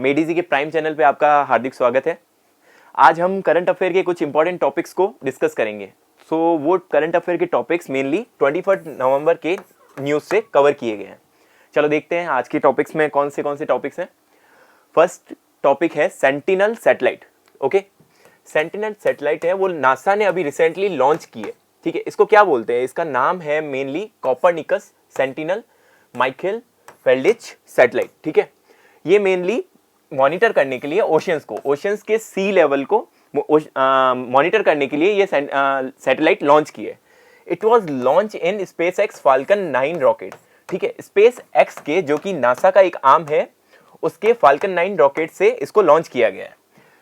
मेडीजी के prime channel पे आपका हार्दिक स्वागत है। आज हम करंट अफेयर के कुछ इंपॉर्टेंट टॉपिक्स को डिस्कस करेंगे। वो करंट अफेयर के टॉपिक्स मेनली 21 नवंबर के न्यूज़ से कवर किए गए हैं। चलो देखते हैं आज के टॉपिक्स में कौन से टॉपिक्स हैं। फर्स्ट टॉपिक है sentinel satellite. Okay, sentinel satellite है वो नासा ने अभी रिसेंटली लॉन्च की है। ठीक है, इसको क्या बोलते हैं? इसका नाम है mainly Copernicus Sentinel Michael Freilich satellite. ठीक है, ये मेनली मॉनिटर करने के लिए ओशियंस के सी लेवल को मॉनिटर करने के लिए ये सैटेलाइट लॉन्च की है। It was launch in space x falcon 9 rocket. ठीक है, स्पेस एक्स के जो कि नासा का एक आर्म है उसके फाल्कन 9 रॉकेट से इसको लॉन्च किया गया है।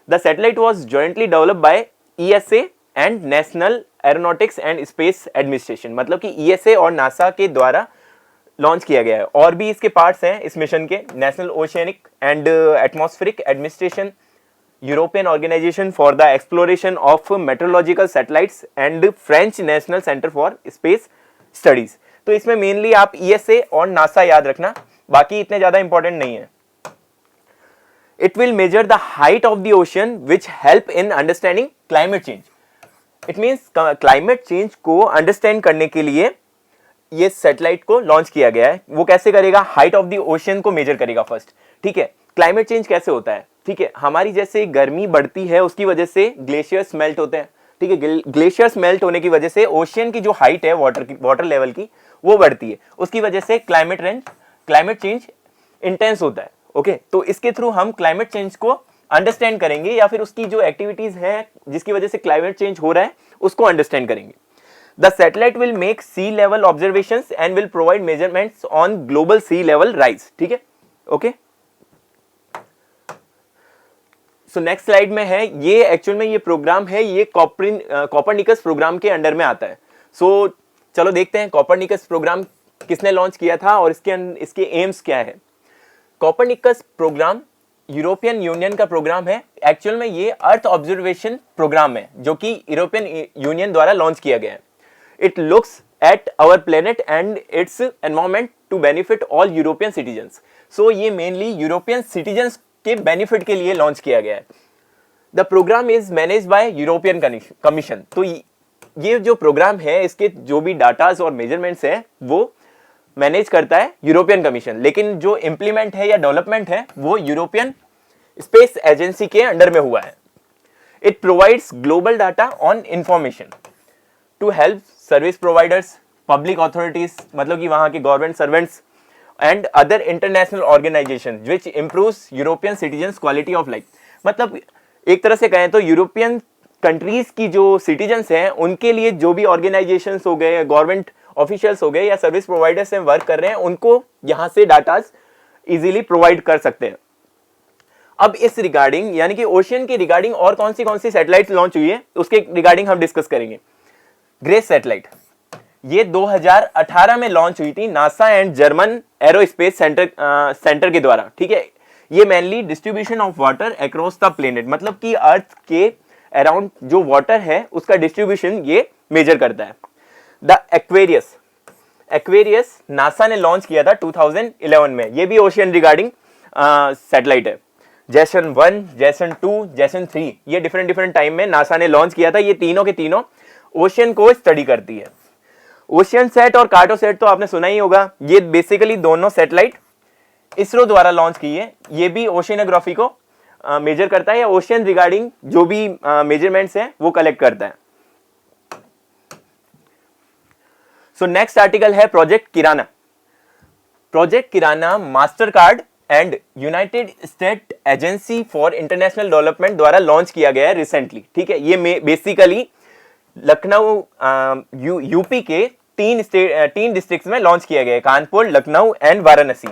The satellite was jointly developed by ESA and national aeronautics and space administration. मतलब कि ईएसए और नासा के द्वारा लॉन्च किया गया है। और भी इसके पार्ट्स हैं इस मिशन के, national oceanic and atmospheric administration, European organization for the exploration of metrological satellites and French national centre for space studies. तो इसमें मेनली आप ईएसए और नासा याद रखना, बाकी इतने ज्यादा इंपॉर्टेंट नहीं है। It will measure the height of the ocean which help in understanding climate change. It means climate change को अंडरस्टैंड करने के लिए ये सैटेलाइट को लॉन्च किया गया है। वो कैसे करेगा? हाइट ऑफ द ओशन को मेजर करेगा फर्स्ट। ठीक है, क्लाइमेट चेंज कैसे होता है? ठीक है, हमारी जैसे गर्मी बढ़ती है उसकी वजह से ग्लेशियर्स मेल्ट होते हैं। ठीक है, ग्लेशियर्स मेल्ट होने की वजह से ओशियन की जो हाइट है वाटर लेवल की वो बढ़ती है। उसकी वजह से क्लाइमेट चेंज इंटेंस होता है। ओके, तो इसके थ्रू हम क्लाइमेट चेंज को अंडरस्टैंड करेंगे या फिर उसकी जो एक्टिविटीज है जिसकी वजह से क्लाइमेट चेंज हो रहा है उसको अंडरस्टैंड करेंगे। The satellite will make sea level observations and will provide measurements on global sea level rise. ठीक है, ओके। सो नेक्स्ट स्लाइड में है, ये एक्चुअल में ये प्रोग्राम है, ये कॉपरनिकस प्रोग्राम के अंडर में आता है। सो चलो देखते हैं कॉपरनिकस प्रोग्राम किसने लॉन्च किया था और इसके एम्स क्या है। कॉपरनिकस प्रोग्राम यूरोपियन यूनियन का प्रोग्राम है। एक्चुअल में ये अर्थ ऑब्जर्वेशन प्रोग्राम है जो कि यूरोपियन यूनियन द्वारा लॉन्च किया गया है। It looks at our planet and its environment to benefit all European citizens. So ये mainly European citizens के benefit के लिए launch किया गया है। The program is managed by European Commission. तो ये जो प्रोग्राम है इसके जो भी डाटाज और मेजरमेंट्स है वो मैनेज करता है यूरोपियन कमीशन, लेकिन जो इम्प्लीमेंट है या डेवलपमेंट है वो यूरोपियन स्पेस एजेंसी के अंडर में हुआ है। It provides global data on information to help service providers, public authorities मतलब कि वहां के government servants and other international organization which improves European citizens quality of life. मतलब एक तरह से कहें तो यूरोपियन कंट्रीज की जो सिटीजन्स हैं उनके लिए जो भी ऑर्गेनाइजेशंस हो गए, गवर्नमेंट ऑफिशियल्स हो गए या सर्विस प्रोवाइडर्स से वर्क कर रहे हैं उनको यहाँ से डाटाज इजीली प्रोवाइड कर सकते हैं। अब इस रिगार्डिंग यानी कि ओशियन के रिगार्डिंग और कौन सी सेटेलाइट लॉन्च हुई है उसके रिगार्डिंग हम डिस्कस करेंगे। ग्रेस सैटेलाइट ये 2018 में लॉन्च हुई थी NASA and German aerospace centre के द्वारा। ठीक है, ये mainly distribution of water across the planet, मतलब कि अर्थ के अराउंड जो वाटर है उसका डिस्ट्रीब्यूशन ये मेजर करता है। द एक्वेरियस नासा ने लॉन्च किया था 2011 में। ये भी ओशियन रिगार्डिंग सैटेलाइट है। जैसन 1, जैसन 2, जैसन 3 ये डिफरेंट टाइम में नासा ने लॉन्च किया था। ये तीनों के तीनों ओशियन को स्टडी करती है। ओशियन सेट और कार्टोसेट तो आपने सुना ही होगा। ये बेसिकली दोनों सैटेलाइट इसरो द्वारा लॉन्च की है। ये भी ओशियनोग्राफी को मेजर करता है या ओशियन रिगार्डिंग जो भी मेजरमेंट्स हैं वो कलेक्ट करता है। सो नेक्स्ट आर्टिकल है project kirana. Project kirana master card and United state agency for international development द्वारा लॉन्च किया गया है रिसेंटली। ठीक है, ये बेसिकली लखनऊ यूपी के तीन डिस्ट्रिक्ट्स में लॉन्च किया गया है, Kanpur, Lucknow and Varanasi.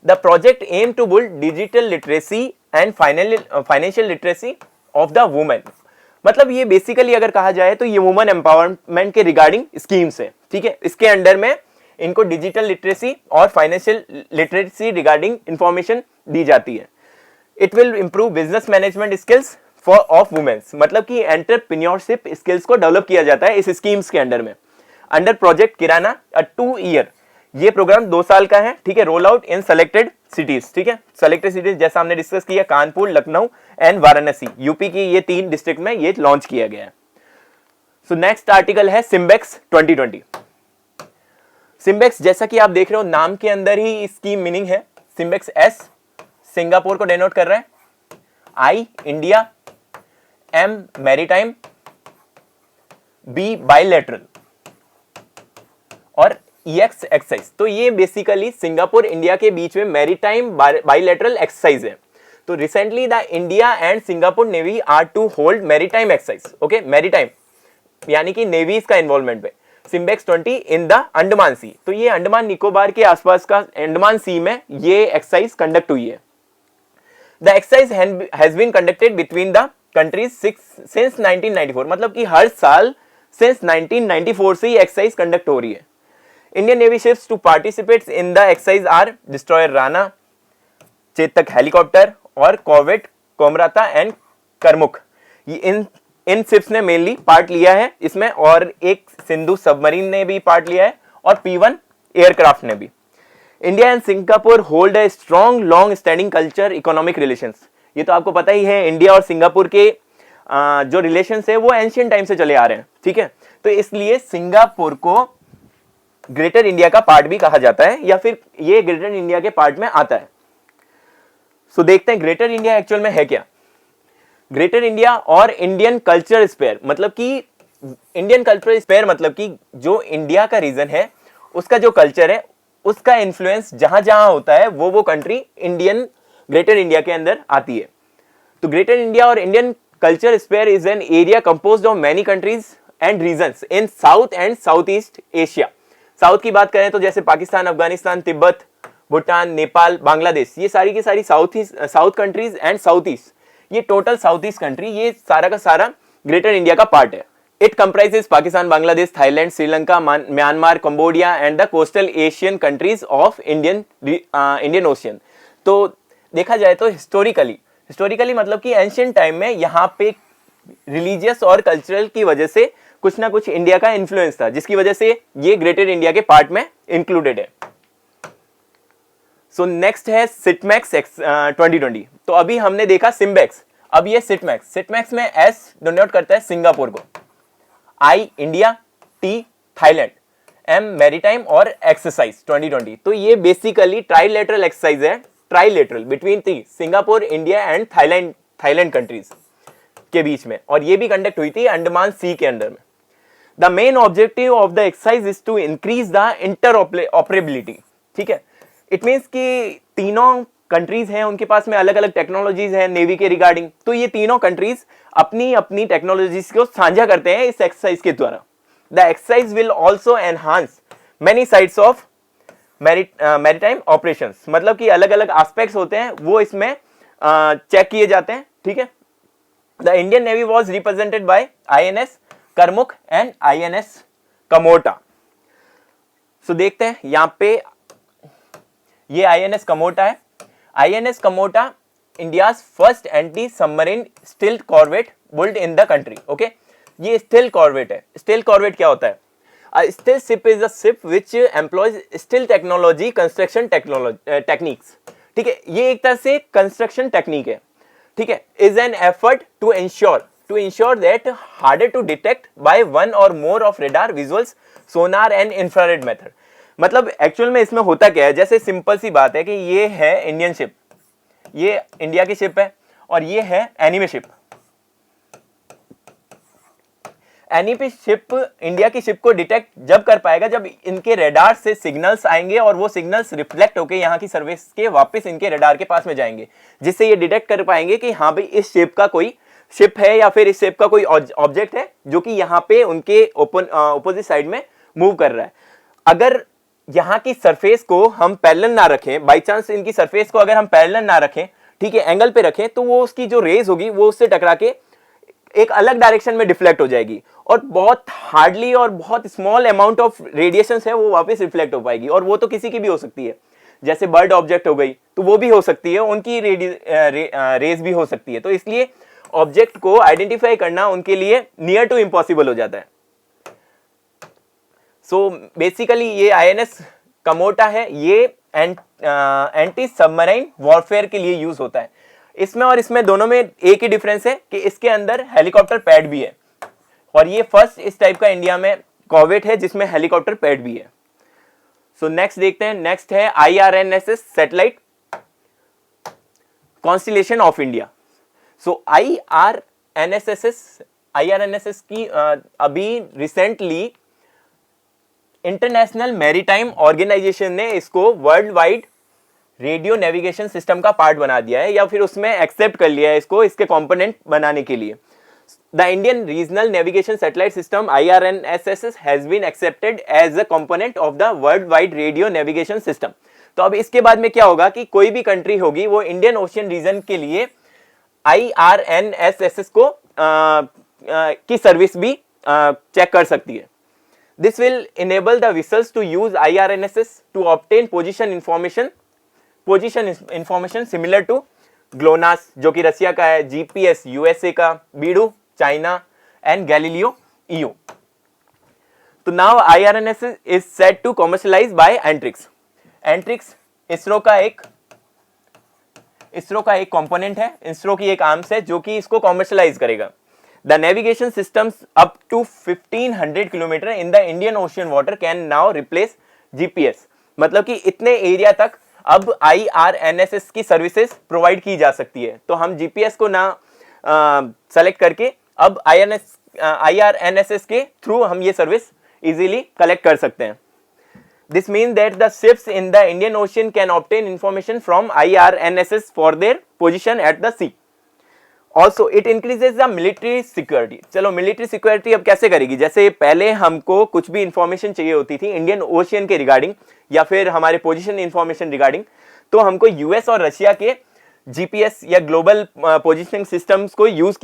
The project aim to build digital literacy and financial literacy of the women. मतलब ये बेसिकली अगर कहा जाए तो ये वुमेन एम्पावरमेंट के रिगार्डिंग स्कीम्स है। ठीक है, इसके अंडर में इनको डिजिटल लिटरेसी और फाइनेंशियल लिटरेसी रिगार्डिंग इंफॉर्मेशन दी जाती है। It will improve business management skills of womens, मतलब कि एंटरप्रेन्योरशिप स्किल्स को डेवलप किया जाता है इस स्कीम्स के अंडर में। अंडर प्रोजेक्ट किराना 2 ईयर ये प्रोग्राम 2 साल का है, ठीक है। Roll out in selected cities, ठीक है। सेलेक्टेड सिटीज जैसा हमने डिस्कस किया, कानपुर, लखनऊ एंड वाराणसी, यूपी की ये 3 डिस्ट्रिक्ट में ये लॉन्च किया गया है। सो नेक्स्ट आर्टिकल है सिम्बेक्स 2020। सिम्बेक्स जैसा कि आप देख रहे हो नाम के अंदर ही इसकी मीनिंग है। सिम्बेक्स एस सिंगापुर को डेनोट कर रहा है, I India, M maritime, B bilateral और EX एक्सरसाइज। तो ये बेसिकली सिंगापुर इंडिया के बीच में मैरीटाइम बाइलेटरल एक्सरसाइज है। तो recently the India and Singapore navy are to hold maritime exercise, okay. Maritime यानी कि नेवीज का इन्वॉल्वमेंट पे SIMBEX 20 in the Andaman sea. तो ये अंडमान निकोबार के आसपास का अंडमान सी में ये एक्सरसाइज कंडक्ट हुई है। The exercise has been conducted between the countries since 1994, मतलब कि हर साल सिंस 1994 से ये एक्सरसाइज कंडक्ट हो रही है। Indian navy ships to participate in the exercise are destroyer Rana, Chetak helicopter और कॉर्वेट कोमराता एंड करमुख। इन शिप्स ने मेनली पार्ट लिया है इसमें, और एक सिंधु सबमरीन ने भी पार्ट लिया है और P1 एयरक्राफ्ट ने भी। India and Singapore hold a strong long standing culture economic relations. ये तो आपको पता ही है, इंडिया और सिंगापुर के जो रिलेशंस है वो एंशियंट टाइम से चले आ रहे हैं, ठीक है। तो इसलिए सिंगापुर को ग्रेटर इंडिया का पार्ट भी कहा जाता है, या फिर ये ग्रेटर इंडिया के पार्ट में आता है। सो देखते हैं ग्रेटर इंडिया एक्चुअल में है क्या। ग्रेटर इंडिया और इंडियन कल्चर स्पेयर, मतलब कि इंडियन कल्चर स्पेयर मतलब कि जो इंडिया का रीजन है उसका जो कल्चर है उसका इन्फ्लुएंस जहां जहां होता है वो कंट्री इंडियन ग्रेटर इंडिया के अंदर आती है। तो ग्रेटर इंडिया और Indian culture sphere is an area composed of many countries and regions in south and south east Asia. South की बात करें तो जैसे पाकिस्तान, अफगानिस्तान, तिब्बत, भूटान, नेपाल, बांग्लादेश, ये सारी की सारी south countries and south east, ये टोटल साउथ ईस्ट कंट्री, ये सारा का सारा ग्रेटर इंडिया का पार्ट है। It comprises Pakistan, Bangladesh, Thailand, Sri Lanka, Myanmar, Cambodia and the coastal Asian countries of Indian ocean. तो देखा जाए तो हिस्टोरिकली मतलब कि एंशियंट टाइम में यहाँ पे रिलीजियस और कल्चरल की वजह से कुछ ना कुछ इंडिया का इन्फ्लुएंस था, जिसकी वजह से ये ग्रेटर इंडिया के पार्ट में इंक्लूडेड है। सो नेक्स्ट है सिटमैक्स 2020। तो अभी हमने देखा सिम्बेक्स, अब ये सिटमैक्स में एस डिनोट करता है सिंगापुर को, I India, T Thailand, M maritime और एक्सरसाइज 2020। तो ये बेसिकली ट्राइलेटरल एक्सरसाइज है, trilateral between Singapore, India and Thailand countries के बीच में, और ये भी कंडक्ट हुई थी अंडमान सी के अंडर में। The main objective of the exercise is to increase the interoperability, ठीक है। इट मीन्स कि तीनों कंट्रीज हैं, उनके पास में अलग अलग टेक्नोलॉजीज हैं नेवी के रिगार्डिंग, तो ये तीनों कंट्रीज अपनी अपनी टेक्नोलॉजीज को साझा करते हैं इस एक्सरसाइज के द्वारा। The exercise will also enhance many sides of maritime operations, मतलब कि अलग अलग एस्पेक्ट्स होते हैं वो इसमें चेक किए जाते हैं, ठीक है। The Indian Navy was represented by INS Karmukh and INS Kamorta. So देखते हैं यहां पे ये INS कमोटा है। INS Kamorta India's first anti submarine stealth corvette built in the country, okay. ये स्टील्थ कॉर्वेट है। स्टील्थ कॉर्वेट क्या होता है? Stealth ship is a ship which employs stealth technology construction techniques, ठीक है। ये एक तरह से कंस्ट्रक्शन टेक्निक है, ठीक है। Is an effort to ensure that harder to detect by one or more of radar, visuals, sonar and infrared method. मतलब एक्चुअल में इसमें होता क्या है, जैसे सिंपल सी बात है कि ये है इंडियन शिप, ये इंडिया की शिप है, और ये है enemy ship. Enemy ship India की शिप को डिटेक्ट जब कर पाएगा जब इनके रेडार से सिग्नल्स आएंगे और वो सिग्नल्स रिफ्लेक्ट होकर यहाँ की सर्विस के वापस इनके रेडार के पास में जाएंगे, जिससे ये डिटेक्ट कर पाएंगे कि हाँ भाई इस शिप का कोई शिप है या फिर इस शिप का कोई ऑब्जेक्ट है जो कि यहाँ पे उनके ओपोजिट साइड में मूव कर रहा है। अगर यहाँ की सरफेस को हम पैरेलल ना रखें, बाई चांस इनकी सरफेस को अगर हम पैरेलल ना रखें, ठीक है, एंगल पे रखें, तो वो उसकी जो रेज होगी वो उससे टकरा के एक अलग डायरेक्शन में डिफ्लेक्ट हो जाएगी, और बहुत हार्डली और बहुत स्मॉल अमाउंट ऑफ रेडिएशन है वो वापस रिफ्लेक्ट हो पाएगी। और वो तो किसी की भी हो सकती है, जैसे बर्ड ऑब्जेक्ट हो गई तो वो भी हो सकती है, उनकी रेज भी हो सकती है। तो इसलिए ऑब्जेक्ट को आइडेंटिफाई करना उनके लिए नियर टू इम्पॉसिबल हो जाता है। सो बेसिकली ये INS कमोटा है, ये एंटी सबमरीन वॉरफेयर के लिए यूज होता है। इसमें और इसमें दोनों में एक ही डिफरेंस है कि इसके अंदर हेलीकॉप्टर पैड भी है, और ये फर्स्ट इस टाइप का इंडिया में कॉर्वेट है जिसमें हेलीकॉप्टर पैड भी है। सो नेक्स्ट देखते हैं, नेक्स्ट है IRNSS satellite constellation of India. So IRNSS की अभी रिसेंटली इंटरनेशनल मैरीटाइम ऑर्गेनाइजेशन ने इसको world wide radio navigation system का पार्ट बना दिया है, या फिर उसमें एक्सेप्ट कर लिया है इसको इसके कंपोनेंट बनाने के लिए। The Indian regional navigation satellite system IRNSS has been accepted as a component of the world wide radio navigation system. तो अब इसके बाद में क्या होगा कि कोई भी कंट्री होगी वो इंडियन ओशियन रीजन के लिए IRNSS को की सर्विस भी चेक कर सकती है। This will enable the vessels to use IRNSS to obtain position information similar to GLONASS जो कि रसिया का है, GPS USA का, Baidu China and Galileo EU। तो now IRNSS is set to commercialize by Antrix। Antrix ISRO का एक कंपोनेंट है, इसरो की एक आर्म्स है जो कि इसको कॉमर्शलाइज करेगा। The navigation systems up to 1500 kilometre in the Indian ocean water can now replace GPS। मतलब कि इतने एरिया तक अब IRNSS की सर्विसेज प्रोवाइड की जा सकती है। तो हम GPS को ना सेलेक्ट करके अब IRNSS के थ्रू हम ये सर्विस इजीली कलेक्ट कर सकते हैं। This means that the ships in the Indian Ocean can obtain information from IRNSS for their position at the sea. Also, it increases the military security। चलो military security अब कैसे करेगी? जैसे पहले हमको कुछ भी इंफॉर्मेशन चाहिए होती थी इंडियन ओशियन के रिगार्डिंग या फिर हमारे पोजीशन इंफॉर्मेशन रिगार्डिंग, तो हमको यूएस और रशिया के जीपीएस या ग्लोबल पोजिशनिंग सिस्टम्स को यूज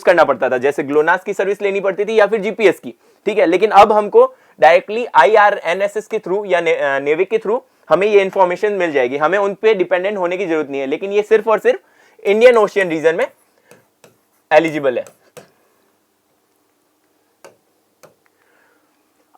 करना पड़ता था। जैसे ग्लोनास की सर्विस लेनी पड़ती थी या फिर जीपीएस की, ठीक है। लेकिन अब हमको डायरेक्टली IRNSS के थ्रू या नेविक के थ्रू हमें ये इंफॉर्मेशन मिल जाएगी, हमें उन पे डिपेंडेंट होने की जरूरत नहीं है। लेकिन ये सिर्फ और सिर्फ इंडियन ओशियन रीजन में एलिजिबल है।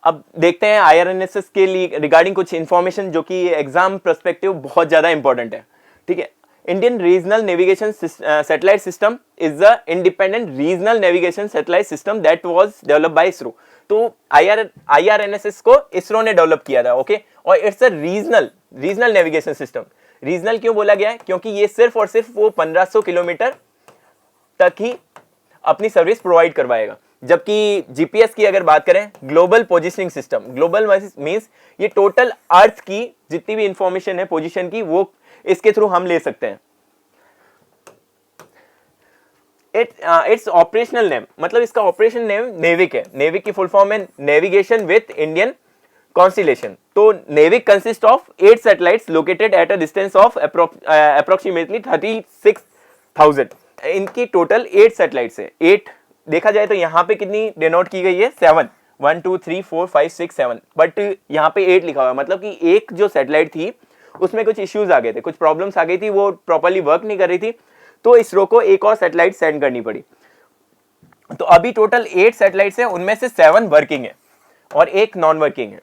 अब देखते हैं IRNSS के लिए रिगार्डिंग कुछ इंफॉर्मेशन जो कि एग्जाम पर्सपेक्टिव बहुत ज्यादा इंपॉर्टेंट है, ठीक है। Indian regional navigation satellite system is the independent regional navigation satellite system that was developed by ISRO. तो IRNSS को इसरो ने डेवलप किया था, ओके। और it's a regional navigation system. Regional क्यों बोला गया है? क्योंकि ये सिर्फ और सिर्फ वो 1500 किलोमीटर तक ही अपनी सर्विस प्रोवाइड करवाएगा। जबकि जीपीएस की अगर बात करें, global positioning system, global means ये टोटल अर्थ की जितनी भी इंफॉर्मेशन है पोजीशन की, वो इसके थ्रू हम ले सकते हैं। इट्स ऑपरेशनल नेम, मतलब इसका ऑपरेशन नेम नेविक है। नेविक की फुल फॉर्म है नेविगेशन विथ इंडियन कॉन्स्टिलेशन। तो NavIC consist of 8 satellites located at a distance of approximately 36,000। इनकी टोटल 8 सैटेलाइट्स है। 8 देखा जाए तो यहाँ पे कितनी डिनोट की गई है? 7, 1 2 3 4 5 6 7, बट यहाँ पे 8 लिखा हुआ है। मतलब कि एक जो सैटेलाइट थी उसमें कुछ इश्यूज आ गए थे, कुछ प्रॉब्लम्स आ गई थी, वो प्रॉपर्ली वर्क नहीं कर रही थी, तो इसरो को एक और सैटेलाइट सेंड करनी पड़ी। तो अभी टोटल 8 सैटेलाइट्स हैं, उनमें से 7 वर्किंग है और एक नॉन वर्किंग है।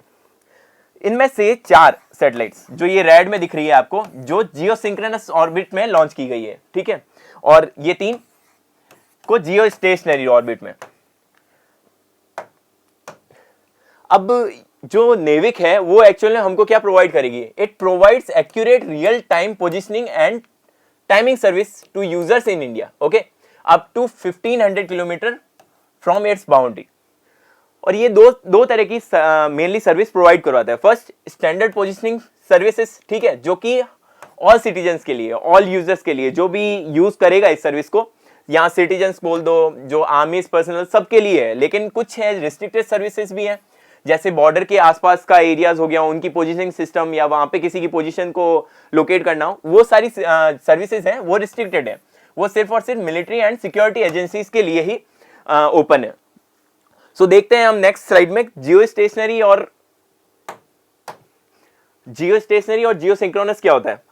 इनमें से 4 सैटेलाइट्स जो ये रेड में दिख रही है आपको, जो जियोसिंक्रोनस ऑर्बिट में लॉन्च की गई है, ठीक है, और ये 3 को जियो स्टेशनरी ऑर्बिट में। अब जो नेविक है वो एक्चुअली हमको क्या प्रोवाइड करेगी? It provides accurate real time positioning and timing service to users in India, okay, up to 1500 kilometre from its boundary. और ये दो तरह की मेनली सर्विस प्रोवाइड करवाता है। फर्स्ट, स्टैंडर्ड पोजिशनिंग सर्विसेज, ठीक है, जो कि ऑल सिटीजन्स के लिए, ऑल यूजर्स के लिए, जो भी यूज करेगा इस सर्विस को, यहाँ सिटीजन्स बोल दो, जो आर्मीज पर्सनल, सबके लिए है। लेकिन कुछ है रिस्ट्रिक्टेड सर्विसेज भी हैं, जैसे बॉर्डर के आसपास का एरियाज हो गया, उनकी पोजीशनिंग सिस्टम या वहां पे किसी की पोजीशन को लोकेट करना हो, वो सारी सर्विसेज हैं, वो रिस्ट्रिक्टेड है। वो सिर्फ और सिर्फ मिलिट्री एंड सिक्योरिटी एजेंसीज के लिए ही ओपन है। सो देखते हैं हम नेक्स्ट स्लाइड में जियो स्टेशनरी और जियो सिंक्रोनस क्या होता है।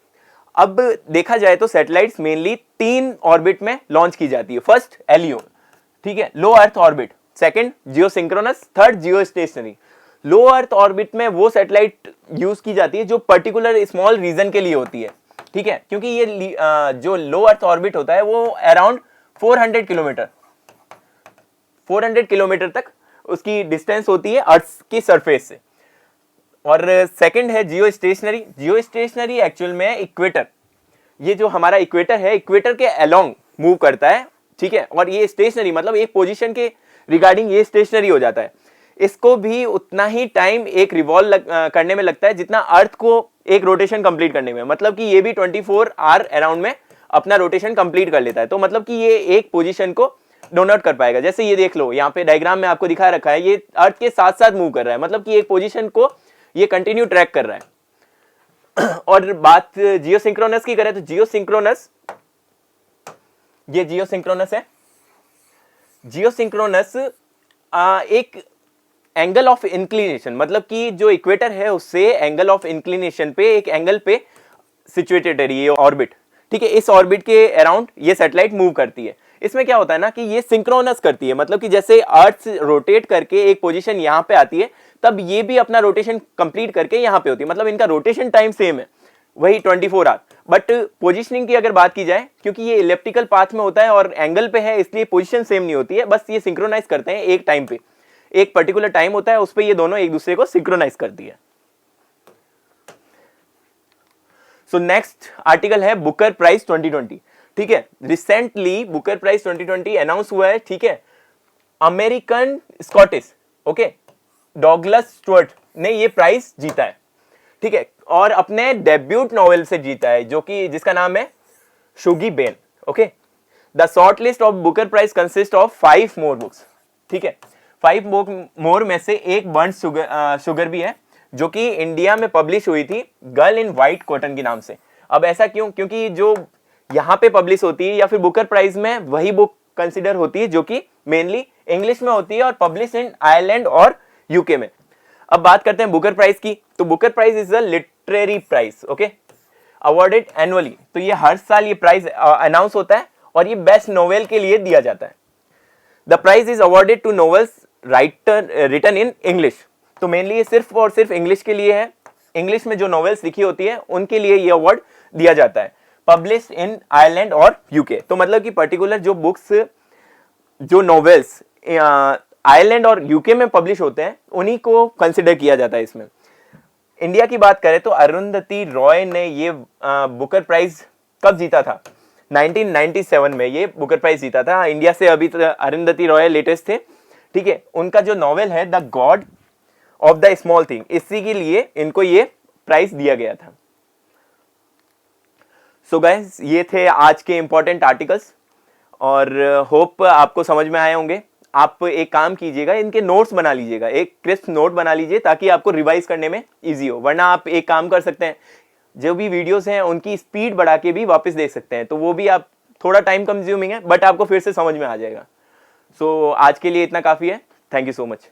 अब देखा जाए तो सैटेलाइट्स मेनली 3 ऑर्बिट में लॉन्च की जाती है। फर्स्ट LEO, ठीक है, लो अर्थ ऑर्बिट, सेकंड जियो सिंक्रोनस, थर्ड जियो स्टेशनरी। लो अर्थ ऑर्बिट में वो सैटेलाइट यूज की जाती है जो पर्टिकुलर स्मॉल रीजन के लिए होती है, ठीक है, क्योंकि ये जो लो अर्थ ऑर्बिट होता है वो अराउंड 400 किलोमीटर तक उसकी डिस्टेंस होती है अर्थ की सरफेस से। और सेकंड है जियो स्टेशनरी। जियो स्टेशनरी एक्चुअल में इक्वेटर, ये जो हमारा इक्वेटर है, इक्वेटर के अलोंग मूव करता है, ठीक है, और ये स्टेशनरी मतलब एक पोजीशन के रिगार्डिंग ये स्टेशनरी हो जाता है। इसको भी उतना ही टाइम एक रिवॉल्व करने में लगता है जितना अर्थ को एक रोटेशन कंप्लीट करने में, मतलब कि ये भी 24 आवर अराउंड में अपना रोटेशन कंप्लीट कर लेता है। तो मतलब कि ये एक पोजीशन को डोनट कर पाएगा। जैसे ये देख लो, यहाँ पे डायग्राम में आपको दिखा रखा है, ये अर्थ के साथ साथ मूव कर रहा है, मतलब कि एक पोजीशन को ये कंटिन्यू ट्रैक कर रहा है। और बात जियोसिंक्रोनस की करें तो जियोसिंक्रोनस, ये जियोसिंक्रोनस है। जियोसिंक्रोनस एक एंगल ऑफ इंक्लिनेशन, मतलब कि जो इक्वेटर है उससे एंगल ऑफ इंक्लिनेशन पे, एक एंगल पे सिचुएटेड है ये ऑर्बिट, ठीक है। इस ऑर्बिट के अराउंड ये सैटेलाइट मूव करती है। इसमें क्या होता है ना कि ये सिंक्रोनस करती है, मतलब कि जैसे अर्थ रोटेट करके एक पोजीशन यहाँ पे आती है, तब ये भी अपना रोटेशन कंप्लीट करके यहाँ पे होती है, मतलब इनका रोटेशन टाइम सेम है, वही 24 आवर। बट पोजीशनिंग की अगर बात की जाए, क्योंकि ये इलेप्टिकल पाथ में होता है और एंगल पे है, इसलिए पोजीशन सेम नहीं होती है, बस ये सिंक्रोनाइज करते हैं एक टाइम पे, एक पर्टिकुलर टाइम होता है उस पे ये दोनों एक दूसरे को सिंक्रोनाइज करती है। सो नेक्स्ट आर्टिकल है बुकर प्राइज 2020, ठीक है। रिसेंटली बुकर प्राइज 2020 अनाउंस हुआ है, ठीक है। American Scottish, okay, Douglas Stuart ने ये प्राइज जीता है, ठीक है, और अपने डेब्यूट नॉवेल से जीता है, जो कि जिसका नाम है Shuggie Bain, okay. The short list of Booker Prize consist of 5 more books, ठीक है। 5 मोर में से एक बर्न शुगर भी है, जो कि इंडिया में पब्लिश हुई थी गर्ल इन व्हाइट कॉटन के नाम से। अब ऐसा क्यों? क्योंकि जो यहाँ पे पब्लिश होती है या फिर बुकर प्राइज में वही बुक कंसिडर होती है जो कि मेनली इंग्लिश में होती है और पब्लिश इन आयरलैंड और यूके में। अब बात करते हैं बुकर प्राइज की। तो Booker prize is a literary prize, okay, awarded annually. तो ये हर साल ये प्राइज अनाउंस होता है और ये बेस्ट नोवेल के लिए दिया जाता है। The prize is awarded to novels written in English. तो मेनली ये सिर्फ और सिर्फ इंग्लिश के लिए है, इंग्लिश में जो नॉवेल्स लिखी होती है उनके लिए ये अवार्ड दिया जाता है, पब्लिश इन आयरलैंड और यूके। तो मतलब कि पर्टिकुलर जो बुक्स, जो नॉवेल्स आयरलैंड और यूके में पब्लिश होते हैं उन्हीं को कंसिडर किया जाता है इसमें। इंडिया की बात करें तो अरुंधति रॉय ने ये बुकर प्राइज कब जीता था? 1997 में ये बुकर प्राइज जीता था। इंडिया से अभी अरुंधति रॉय लेटेस्ट थे, ठीक है। उनका जो नॉवेल है the God of the small thing, इसी के लिए इनको ये प्राइज दिया गया था। सो गाइस, ये थे आज के इंपॉर्टेंट आर्टिकल्स और होप आपको समझ में आए होंगे। आप एक काम कीजिएगा, इनके नोट्स बना लीजिएगा, एक क्रिस्प नोट बना लीजिए ताकि आपको रिवाइज करने में इजी हो। वरना आप एक काम कर सकते हैं, जो भी वीडियोस हैं उनकी स्पीड बढ़ा के भी वापस देख सकते हैं, तो वो भी आप थोड़ा टाइम कंज्यूमिंग है बट आपको फिर से समझ में आ जाएगा। सो आज के लिए इतना काफ़ी है। Thank you so much.